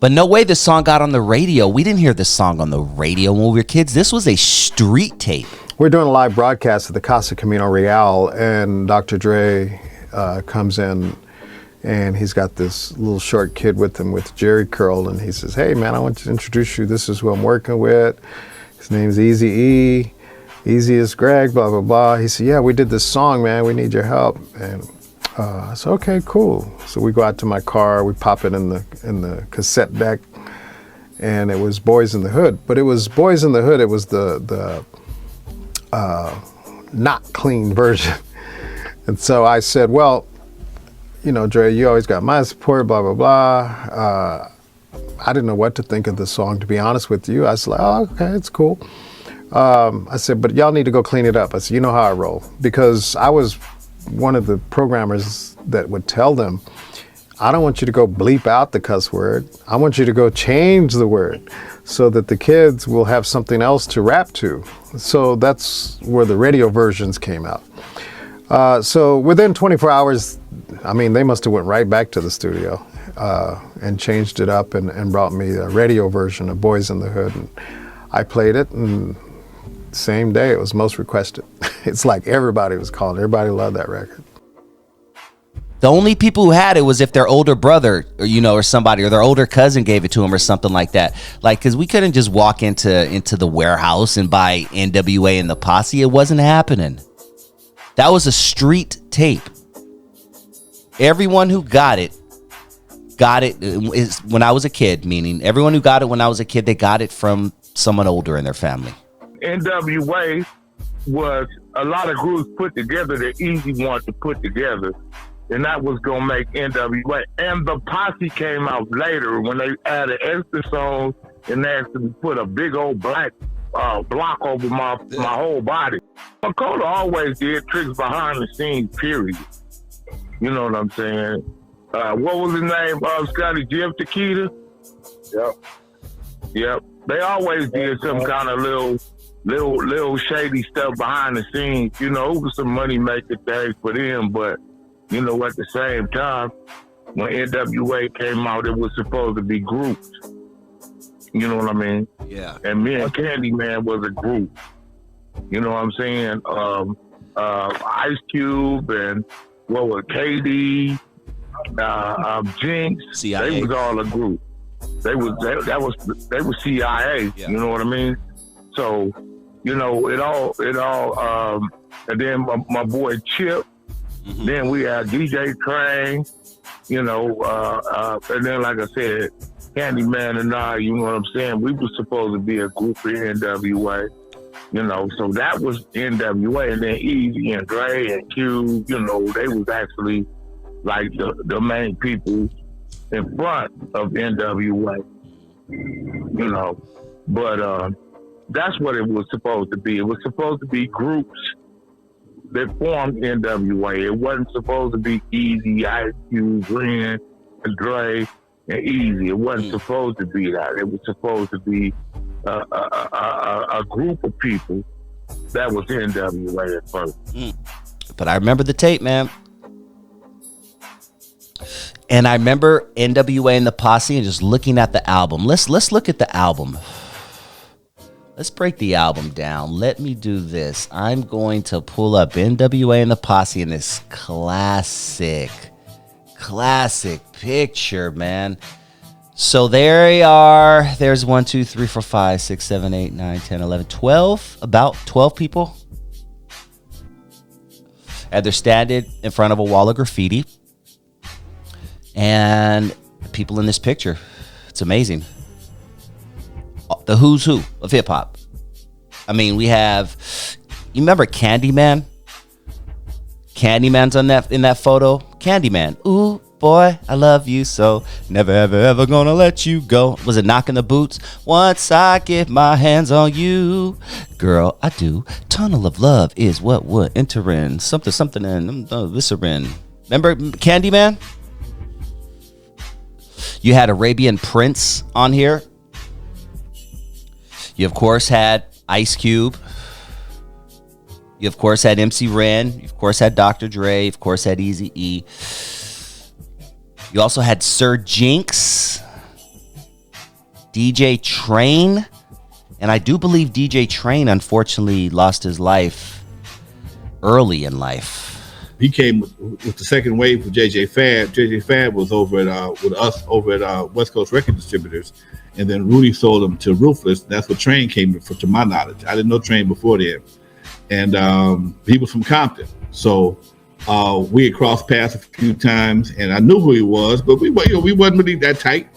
But no way this song got on the radio. We didn't hear this song on the radio when we were kids. This was a street tape. We're doing a live broadcast at the Casa Camino Real, and Dr. Dre comes in, and he's got this little short kid with him with Jerry curl, and he says, "Hey man, I want to introduce you. This is who I'm working with. His name's Eazy. Easy is Greg, blah, blah, blah." He said, "Yeah, we did this song, man. We need your help." And I said, "Okay, cool." So we go out to my car, we pop it in the cassette deck, and it was Boys in the Hood. But it was Boys in the Hood. It was the not clean version. And so I said, "Well, you know, Dre, you always got my support, blah, blah, blah." I didn't know what to think of the song, to be honest with you. I was like, "Oh, okay, it's cool." I said, "But y'all need to go clean it up." I said, "You know how I roll." Because I was one of the programmers that would tell them, "I don't want you to go bleep out the cuss word. I want you to go change the word so that the kids will have something else to rap to." So that's where the radio versions came out. So within 24 hours, I mean, they must have went right back to the studio and changed it up and brought me a radio version of Boys in the Hood. And I played it, and same day it was most requested. It's like everybody was calling. Everybody loved that record. The only people who had it was if their older brother, or, you know, or somebody, or their older cousin gave it to them or something like that. Like, because we couldn't just walk into the warehouse and buy N.w.a. and the Posse. It wasn't happening. That was a street tape. Everyone who got it is when I was a kid, meaning everyone who got it when I was a kid, they got it from someone older in their family. N.w.a. was a lot of groups put together that Eazy wanted to put together, and that was going to make N.w.a. And the Posse came out later when they added extra songs and they actually put a big old black block over my whole body. Dakota always did tricks behind the scenes, period. You know what I'm saying? What was his name? Scotty Jim Takita? Yep. They always did some kind of little shady stuff behind the scenes. You know, it was some money making things for them, but you know, at the same time, when N.w.a. came out, it was supposed to be groups. You know what I mean? Yeah. And me and Candyman was a group. You know what I'm saying? Ice Cube and what was KD, Gngsta. CIA. They was all a group. They were CIA. Yeah. You know what I mean? So, you know, it all, and then my boy Chip. Mm-hmm. Then we had DJ Train, you know, and then like I said, Candyman and I, you know what I'm saying? We were supposed to be a group for N.w.a. You know, so that was N.w.a. And then Eazy and Dre and Q, you know, they was actually like the main people in front of N.w.a. You know, but that's what it was supposed to be. It was supposed to be groups that formed N.w.a. It wasn't supposed to be Eazy, Ice Cube, Ren, and Dre, and Eazy. It wasn't supposed to be that. It was supposed to be a group of people that was N.w.a. at first. But I remember the tape, man. And I remember N.w.a. and the Posse and just looking at the album. Let's look at the album. Let's break the album down. Let me do this. I'm going to pull up N.w.a. and the Posse in this classic picture, man. So there they are. There's 1, 2, 3, 4, 5, 6, 7, 8, 9, 10, 11, 12. About 12 people. And they're standing in front of a wall of graffiti. And the people in this picture, it's amazing. The who's who of hip hop. I mean, we have, you remember Candyman? Candyman's in that photo. Candyman. Ooh, boy, I love you so. Never, ever gonna let you go. Was it Knocking the Boots? Once I get my hands on you, girl, I do. Tunnel of Love is what would enter in. Something in. Viscerin. Remember Candyman? You had Arabian Prince on here. You, of course, had Ice Cube. You, of course, had MC Ren. You, of course, had Dr. Dre. You, of course, had Eazy-E. You also had Sir Jinx. DJ Train, and I do believe DJ Train unfortunately lost his life early in life. He came with the second wave of JJ Fad. JJ Fad was over at with us over at West Coast Record Distributors, and then Rudy sold him to Ruthless. That's what Train came to my knowledge. I didn't know Train before then, and he was from Compton. So we had crossed paths a few times, and I knew who he was, but we wasn't really that tight.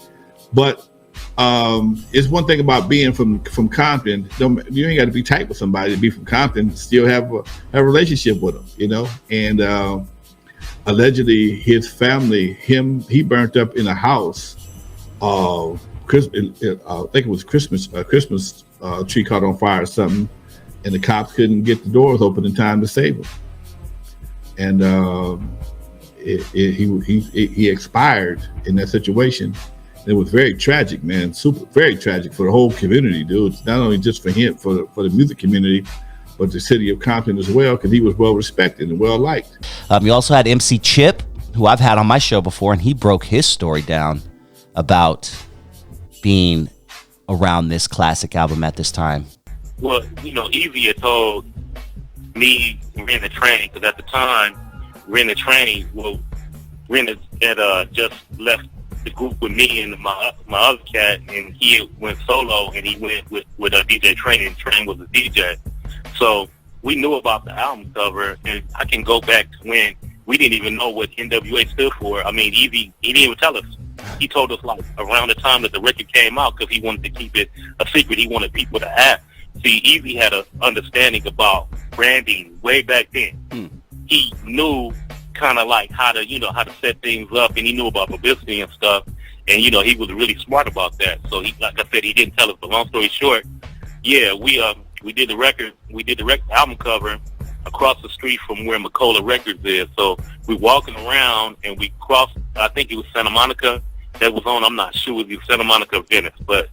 But it's one thing about being from Compton. You ain't got to be tight with somebody to be from Compton. Still have a relationship with them, you know. And allegedly, his family, he burnt up in a house. I think it was Christmas. A Christmas tree caught on fire or something, and the cops couldn't get the doors open in time to save him. And he expired in that situation. It was very tragic, man. Very tragic for the whole community, dude. Not only just for him, for the music community, but the city of Compton as well, because he was well respected and well liked. You also had MC Chip, who I've had on my show before, and he broke his story down about being around this classic album at this time. Well, Eazy had told me Ren the Train, because at the time, Ren the Train, Ren had just left the group with me and my other cat, and he went solo, and he went with DJ Train, and Train was a DJ. So we knew about the album cover, and I can go back to when we didn't even know what n.w.a stood for. I mean, Eazy, he didn't even tell us. He told us like around the time that the record came out, because he wanted to keep it a secret. He wanted people to ask. See, Eazy had an understanding about branding way back then. He knew kind of like how to set things up, and he knew about publicity and stuff, and he was really smart about that. So he, like I said, he didn't tell us. But long story short, yeah, we did the record album cover across the street from where Macola Records is. So we walking around, and we crossed, I think it was Santa Monica that was on, I'm not sure, it was Santa Monica or Venice, but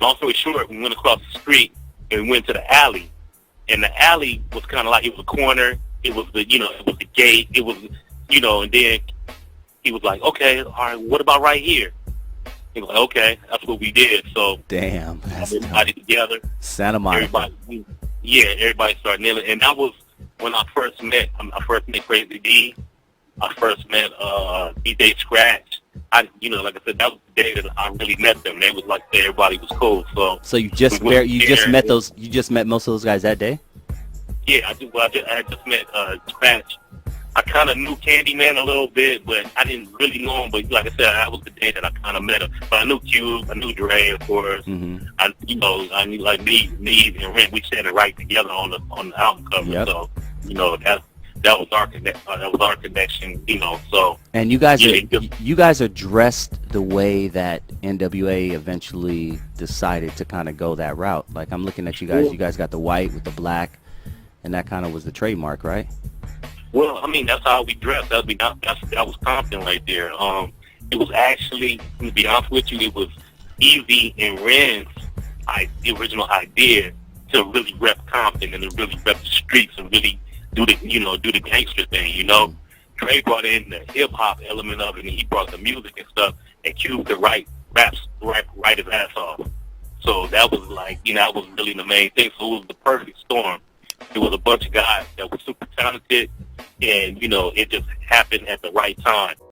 long story short, we went across the street and we went to the alley, and the alley was kind of like, it was a corner. It was it was the gate. It was, and then he was like, okay, all right, what about right here? He was like, okay, that's what we did. So damn, everybody together, Santa Monica. Everybody started kneeling, and that was when I first met Crazy D. I first met DJ Scratch. Like I said, that was the day that I really met them. They was like, everybody was cool. So you just met most of those guys that day? Yeah, I do. Well, I just met Scratch. I kind of knew Candyman a little bit, but I didn't really know him. But like I said, that was the day that I kind of met him. But I knew Cube, I knew Dre, of course. Mm-hmm. I knew like me and Ren. We sat right together on the album cover. Yep. So that was our connection. So. And you guys are dressed the way that n.w.a eventually decided to kind of go that route. Like I'm looking at you guys. You guys got the white with the black. And that kind of was the trademark, right? Well, I mean, that's how we dressed. That was Compton right there. It was actually, to be honest with you, it was Eazy and Ren's the original idea to really rep Compton and to really rep the streets and really do the gangster thing. Dre brought in the hip hop element of it, and he brought the music and stuff, and Cube could write his ass off. So that was like, that was really the main thing. So it was the perfect storm. It was a bunch of guys that were super talented, and it just happened at the right time.